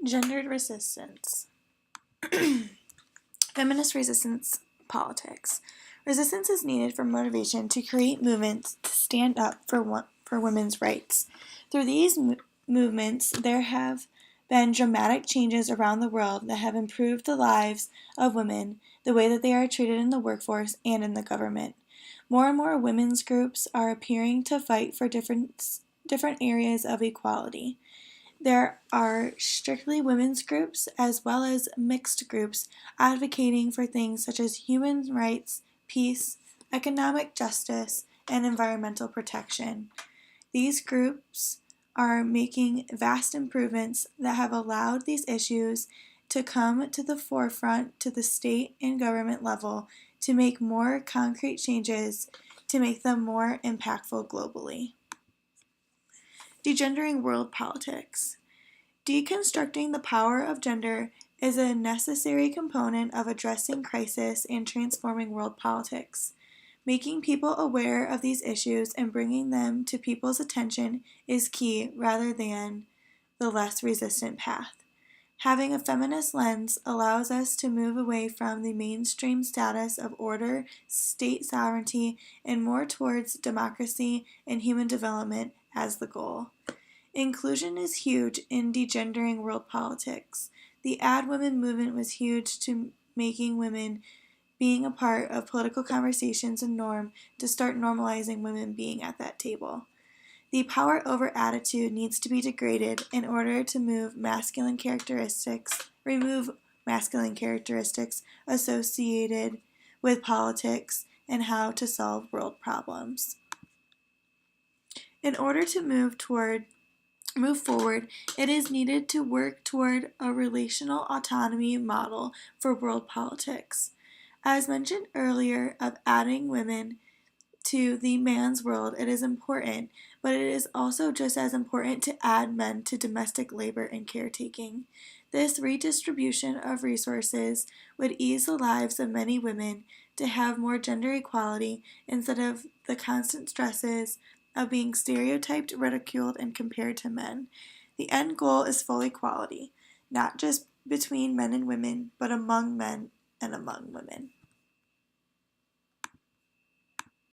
Gendered resistance. Feminist resistance politics. Resistance is needed for motivation to create movements to stand up for women's rights. Through these movements, there have been dramatic changes around the world that have improved the lives of women, the way that they are treated in the workforce and in the government. More and more women's groups are appearing to fight for different areas of equality. There are strictly women's groups as well as mixed groups advocating for things such as human rights, peace, economic justice, and environmental protection. These groups are making vast improvements that have allowed these issues to come to the forefront to the state and government level to make more concrete changes to make them more impactful globally. Degendering world politics. Deconstructing the power of gender is a necessary component of addressing crisis and transforming world politics. Making people aware of these issues and bringing them to people's attention is key rather than the less resistant path. Having a feminist lens allows us to move away from the mainstream status of order, state sovereignty, and more towards democracy and human development as the goal. Inclusion is huge in degendering world politics. The Add Women movement was huge to making women being a part of political conversations a norm to start normalizing women being at that table. The power over attitude needs to be degraded in order to remove masculine characteristics associated with politics and how to solve world problems. In order to move forward, it is needed to work toward a relational autonomy model for world politics. As mentioned earlier, of adding women to the man's world, it is important, but it is also just as important to add men to domestic labor and caretaking. This redistribution of resources would ease the lives of many women to have more gender equality instead of the constant stresses of being stereotyped, ridiculed, and compared to men. The end goal is full equality, not just between men and women, but among men and among women.